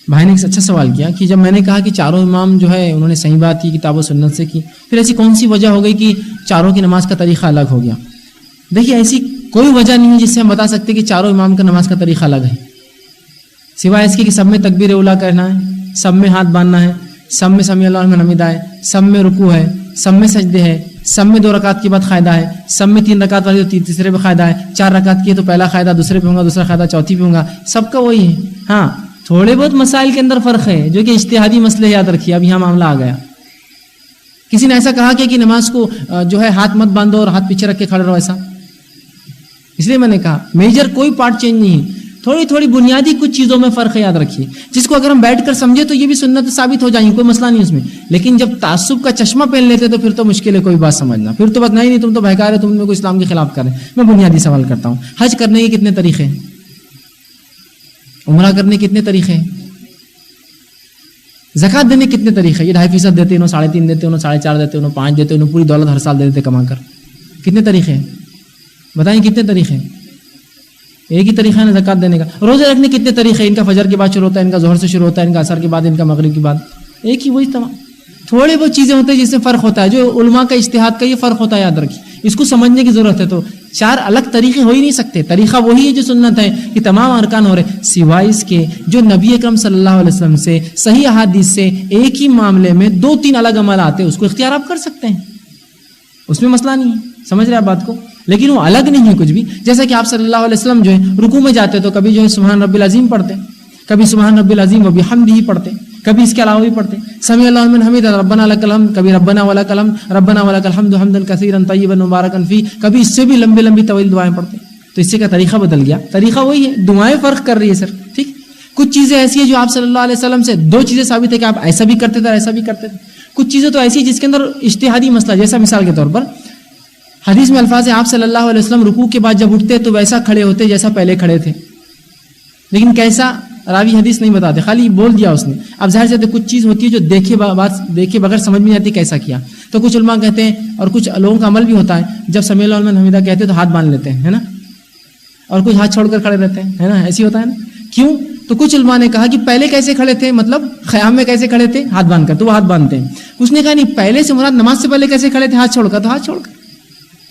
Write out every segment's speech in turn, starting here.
بھائی نے ایک اچھا سوال کیا کہ جب میں نے کہا کہ چاروں امام جو ہے انہوں نے صحیح بات کی کتاب و سنت سے کی، پھر ایسی کون سی وجہ ہو گئی کہ چاروں کی نماز کا طریقہ الگ ہو گیا؟ دیکھیے ایسی کوئی وجہ نہیں ہے جس سے ہم بتا سکتے کہ چاروں امام کا نماز کا طریقہ الگ ہے، سوائے اس کے کہ سب میں تکبیر اولیٰ کہنا ہے، سب میں ہاتھ باندھنا ہے، سب میں سمیع اللہ لمن حمیدہ ہے، سب میں رکوع ہے، سب میں سجدے ہے، سب میں 2 رکعت کے بعد قاعدہ ہے، سب میں 3 رکعت والی تو تیسرے پہ قاعدہ ہے، 4 رکعت کی ہے تو پہلا قاعدہ دوسرے پہ ہوگا، دوسرا قاعدہ چوتھی پہ ہوگا، سب کا وہی ہے۔ ہاں تھوڑے بہت مسائل کے اندر فرق ہے جو کہ اجتہادی مسئلے یاد رکھیے، اب یہاں معاملہ آ گیا۔ کسی نے ایسا کہا کہ نماز کو جو ہے ہاتھ مت باندھو اور ہاتھ پیچھے رکھ کے کھڑے رہو، ایسا اس لیے میں نے کہا میجر کوئی پارٹ چینج نہیں ہے، تھوڑی تھوڑی بنیادی کچھ چیزوں میں فرق ہے، یاد رکھیے، جس کو اگر ہم بیٹھ کر سمجھے تو یہ بھی سنت ثابت ہو جائیں گی، کوئی مسئلہ نہیں اس میں، لیکن جب تعصب کا چشمہ پہن لیتے تو پھر تو مشکل ہے کوئی بات سمجھنا، پھر تو بات نہیں تم تو بہکا رہے، تم نے کوئی اسلام کے خلاف کر رہے۔ میں بنیادی سوال کرتا ہوں، حج کرنے کے کتنے طریقے ہیں؟ عمرہ کرنے کے کتنے طریقے ہیں؟ زکات دینے کے کتنے طریقے؟ یہ 2.5% دیتے، انہوں 3.5 دیتے، انہوں 4.5 دیتے، انہوں 5 دیتے، انہوں پوری دولت ہر سال دے دیتے کما کر۔ کتنے طریقے ہیں بتائیں، کتنے طریقے ہیں؟ ایک ہی طریقہ ہے نا زکات دینے کا۔ روزے رکھنے کتنے طریقے ہیں؟ ان کا فجر کے بعد شروع ہوتا ہے، ان کا ظہر سے شروع ہوتا ہے، ان کا عصر کے بعد، ان کا مغرب کے بعد، ایک ہی وہی تمام۔ تھوڑے بہت چیزیں ہوتے ہیں جس سے فرق ہوتا ہے، جو علماء کا اجتہاد کا یہ فرق ہوتا ہے، یاد رکھیے، اس کو سمجھنے کی ضرورت ہے۔ تو 4 الگ طریقے ہو ہی نہیں سکتے، طریقہ وہی ہے جو سنت ہے کہ تمام ارکان ہو رہے، سوائے اس کے جو نبی اکرم صلی اللہ علیہ وسلم سے صحیح احادیث سے ایک ہی معاملے میں 2-3 الگ عمل آتے ہیں، اس کو اختیار آپ کر سکتے ہیں، اس میں مسئلہ نہیں ہے، سمجھ رہے آپ بات کو؟ لیکن وہ الگ نہیں ہے کچھ بھی، جیسا کہ آپ صلی اللہ علیہ وسلم جو ہے رکوع میں جاتے تو کبھی جو ہے سبحان رب العظیم پڑھتے، کبھی سبحان رب العظیم و بحمدہ پڑھتے، کبھی اس کے علاوہ بھی پڑھتے سمیع اللہ لمن حمیدہ ربنا لک الحمد، کبھی ربنا ولک الحمد، ربنا ولک الحمد حمدا کثیرا طیبا مبارکا فیہ، کبھی اس سے بھی لمبی لمبی طویل دعائیں پڑھتے۔ تو اس سے کا طریقہ بدل گیا، طریقہ وہی ہے، دعائیں فرق کر رہی ہے صرف، ٹھیک۔ کچھ چیزیں ایسی ہیں جو آپ صلی اللہ علیہ وسلم سے 2 چیزیں ثابت ہے کہ آپ ایسا بھی کرتے تھے ایسا بھی کرتے تھے، کچھ چیزیں تو ایسی جس کے اندر اجتہادی مسئلہ، جیسا مثال کے طور پر حدیث میں الفاظ ہیں آپ صلی اللہ علیہ وسلم رکوع کے بعد جب اٹھتے تو ویسا کھڑے ہوتے جیسا پہلے کھڑے تھے، لیکن کیسا راوی حدیث نہیں بتاتے، خالی بول دیا اس نے۔ اب ظاہر سے کچھ چیز ہوتی ہے جو دیکھے بغیر سمجھ میں نہیں آتی کیسا کیا، تو کچھ علماء کہتے ہیں اور کچھ لوگوں کا عمل بھی ہوتا ہے، جب سمیع اللہ لمن حمیدہ کہتے تو ہاتھ باندھ لیتے ہیں، ہے نا، اور کچھ ہاتھ چھوڑ کر کھڑے رہتے ہیں، ہے نا، ایسی ہوتا ہے نا، کیوں؟ تو کچھ علماء نے کہا کہ پہلے کیسے کھڑے تھے، مطلب قیام میں کیسے کھڑے تھے، ہاتھ باندھ کر، تو وہ ہاتھ باندھتے ہیں۔ کچھ نے کہا نہیں، پہلے سے مراد نماز سے پہلے کیسے کھڑے تھے، ہاتھ چھوڑ کر، تو ہاتھ چھوڑ کر۔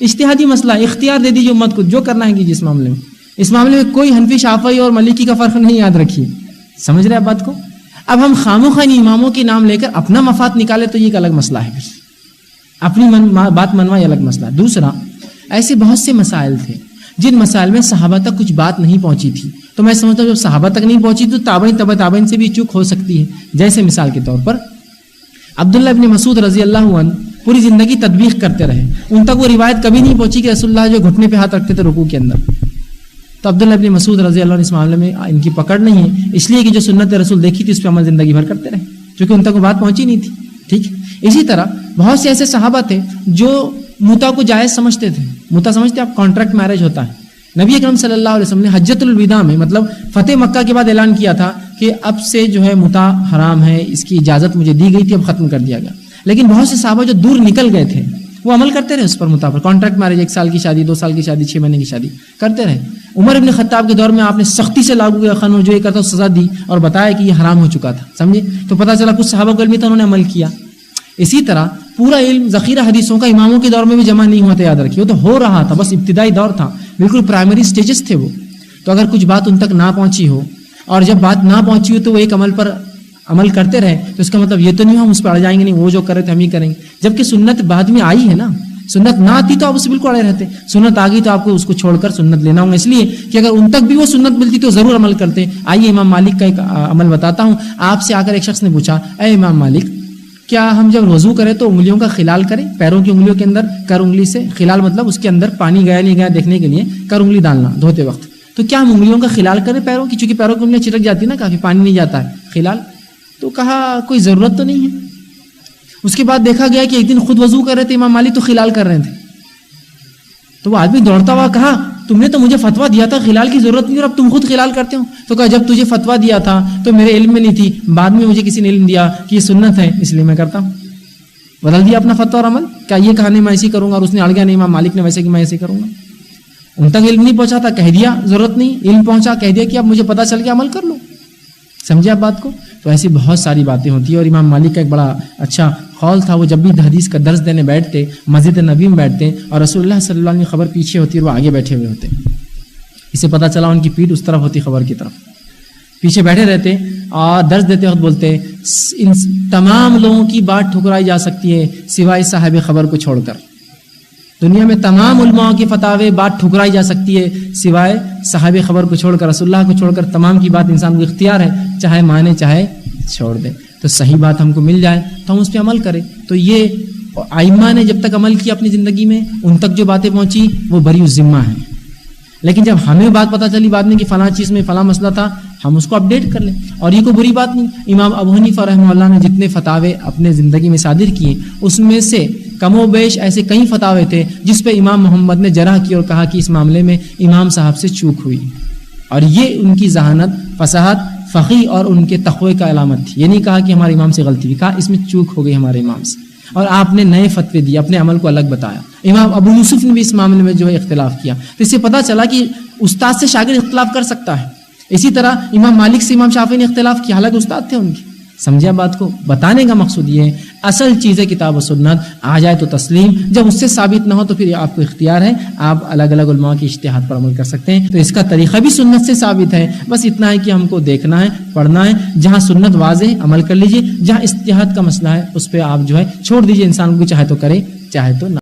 اجتہادی مسئلہ، اختیار دے دیجیے امت کو، جو کرنا ہے کیجیے اس معاملے میں۔ اس معاملے میں کوئی حنفی، شافعی اور مالکی کا فرق نہیں، یاد رکھیے، سمجھ رہے ہیں بات کو؟ اب ہم خاموخواہ اماموں کے نام لے کر اپنا مفاد نکالے تو یہ ایک الگ مسئلہ ہے، پھر اپنی بات منوا یہ الگ مسئلہ ہے۔ دوسرا، ایسے بہت سے مسائل تھے جن مسائل میں صحابہ تک کچھ بات نہیں پہنچی تھی، تو میں سمجھتا ہوں جب صحابہ تک نہیں پہنچی تو تابعین تبع تابعین سے بھی چوک ہو سکتی ہے۔ جیسے مثال کے طور پر عبداللہ ابن مسعود رضی اللہ عنہ پوری زندگی تطبیق کرتے رہے، ان تک وہ روایت کبھی نہیں پہنچی کہ رسول اللہ جو گھٹنے پہ ہاتھ رکھتے تھے رکوع کے اندر، تو عبداللہ ابن مسعود رضی اللہ عنہ اس معاملے میں ان کی پکڑ نہیں ہے، اس لیے کہ جو سنت رسول دیکھی تھی اس پہ عمل زندگی بھر کرتے رہے، کیونکہ ان تک وہ بات پہنچی نہیں تھی، ٹھیک۔ اسی طرح بہت سے ایسے صحابہ تھے جو متا کو جائز سمجھتے تھے، متا سمجھتے آپ کانٹریکٹ میرج ہوتا ہے، نبی اکرم صلی اللہ علیہ وسلم نے حجۃ الوداع میں، مطلب فتح مکہ کے بعد اعلان کیا تھا کہ اب سے جو ہے متا حرام ہے، اس کی اجازت مجھے دی گئی تھی، اب ختم کر دیا گیا، لیکن بہت سے صحابہ جو دور نکل گئے تھے وہ عمل کرتے رہے اس پر، متا پر، کانٹریکٹ میرج، 1 سال کی شادی، 2 سال کی شادی، 6 مہینے کی شادی کرتے رہے۔ عمر ابن خطاب کے دور میں آپ نے سختی سے لاگو کیا قانون، جو یہ کرتا سزا دی اور بتایا کہ یہ حرام ہو چکا تھا، سمجھے؟ تو پتہ چلا کچھ صحابہ کو علم تھا، انہوں نے عمل کیا۔ اسی طرح پورا علم ذخیرہ حدیثوں کا اماموں کے دور میں بھی جمع نہیں ہوا تھا، یاد رکھیے، وہ تو ہو رہا تھا، بس ابتدائی دور تھا، بالکل پرائمری سٹیجز تھے وہ۔ تو اگر کچھ بات ان تک نہ پہنچی ہو، اور جب بات نہ پہنچی ہو تو وہ ایک عمل پر عمل کرتے رہے، تو اس کا مطلب یہ تو نہیں ہم اس پہ اڑ جائیں گے، نہیں وہ جو کر رہے تھے ہم ہی کریں گے، جبکہ سنت بعد میں آئی ہے نا، سنت نہ آتی تو آپ اسے بالکل اڑے رہتے، سنت آ گئی تو آپ کو اس کو چھوڑ کر سنت لینا ہوگا، اس لیے کہ اگر ان تک بھی وہ سنت ملتی تو ضرور عمل کرتے۔ آئیے امام مالک کا ایک عمل بتاتا ہوں آپ سے۔ آ کر ایک شخص نے پوچھا، اے امام مالک، کیا ہم جب وضو کریں تو انگلیوں کا خلال کریں، پیروں کی انگلیوں کے اندر کر انگلی سے، خلال مطلب اس کے اندر پانی گیا نہیں گیا دیکھنے کے لیے کر انگلی ڈالنا دھوتے وقت، تو کیا ہم انگلیوں کا خلال کریں پیروں کی، چونکہ پیروں کی انگلیاں چٹک جاتی ہے نا، کافی پانی نہیں جاتا ہے خلال، تو کہا کوئی ضرورت تو نہیں ہے۔ اس کے بعد دیکھا گیا کہ ایک دن خود وضو کر رہے تھے امام مالک تو خلال کر رہے تھے، تو وہ آدمی دوڑتا ہوا کہا تم نے تو مجھے فتویٰ دیا تھا خلال کی ضرورت نہیں اور اب تم خود خلال کرتے ہو، تو کہا جب تجھے فتویٰ دیا تھا تو میرے علم میں نہیں تھی، بعد میں مجھے کسی نے علم دیا کہ یہ سنت ہے اس لیے میں کرتا ہوں، بدل دیا اپنا فتویٰ اور عمل۔ کیا یہ کہا نہیں میں ایسے ہی کروں گا اور اس نے اڑ گیا نہیں امام مالک نے ویسے کہ میں ایسے کروں گا، ان تک علم نہیں پہنچا تھا کہہ دیا ضرورت نہیں، علم پہنچا کہہ دیا کہ اب مجھے پتہ چل گیا عمل کر لو۔ سمجھے آپ بات کو؟ تو ایسی بہت ساری باتیں ہوتی ہیں. اور امام مالک کا ایک بڑا اچھا قول تھا, وہ جب بھی حدیث کا درس دینے بیٹھتے مسجد نبی میں بیٹھتے اور رسول اللہ صلی اللہ علیہ وسلم کی خبر پیچھے ہوتی اور وہ آگے بیٹھے ہوئے ہوتے. اسے پتہ چلا ان کی پیٹھ اس طرف ہوتی خبر کی طرف, پیچھے بیٹھے رہتے اور درس دیتے وقت بولتے ان تمام لوگوں کی بات ٹھکرائی جا سکتی ہے سوائے صاحب خبر کو چھوڑ کر. دنیا میں تمام علماء کی فتاوے بات ٹھکرائی جا سکتی ہے سوائے صاحب خبر کو چھوڑ کر, رسول اللہ کو چھوڑ کر تمام کی بات انسان کو اختیار ہے, چاہے مانے چاہے چھوڑ دے. تو صحیح بات ہم کو مل جائے تو ہم اس پہ عمل کریں. تو یہ ائمہ نے جب تک عمل کیا اپنی زندگی میں, ان تک جو باتیں پہنچی وہ بری الذمہ ہیں. لیکن جب ہمیں بات پتہ چلی بعد میں کہ فلاں چیز میں فلاں مسئلہ تھا, ہم اس کو اپڈیٹ کر لیں. اور یہ کوئی بری بات نہیں. امام ابو حنیفہ رحمہ اللہ نے جتنے فتاوے اپنے زندگی میں صادر کیے اس میں سے کم و بیش ایسے کئی فتاوے تھے جس پہ امام محمد نے جرح کی اور کہا کہ اس معاملے میں امام صاحب سے چوک ہوئی. اور یہ ان کی ذہانت, فصاحت, فقیہ اور ان کے تقوی کا علامت تھی. یہ نہیں کہا کہ ہمارے امام سے غلطی ہوئی, کہا اس میں چوک ہو گئی ہمارے امام سے. اور آپ نے نئے فتوے دیے, اپنے عمل کو الگ بتایا. امام ابو یوسف نے بھی اس معاملے میں جو ہے اختلاف کیا. تو اس سے پتہ چلا کہ استاد سے شاگرد اختلاف کر سکتا ہے. اسی طرح امام مالک سے امام شافعی نے اختلاف کیا, حالانکہ استاد تھے ان کے. سمجھا بات کو؟ بتانے کا مقصود یہ ہے اصل چیز ہے کتاب و سنت, آ جائے تو تسلیم, جب اس سے ثابت نہ ہو تو پھر آپ کو اختیار ہے, آپ الگ الگ علماء کے اجتہاد پر عمل کر سکتے ہیں. تو اس کا طریقہ بھی سنت سے ثابت ہے, بس اتنا ہے کہ ہم کو دیکھنا ہے, پڑھنا ہے. جہاں سنت واضح عمل کر لیجئے, جہاں اجتہاد کا مسئلہ ہے اس پہ آپ جو ہے چھوڑ دیجئے. انسان کو چاہے تو کرے چاہے تو نہ.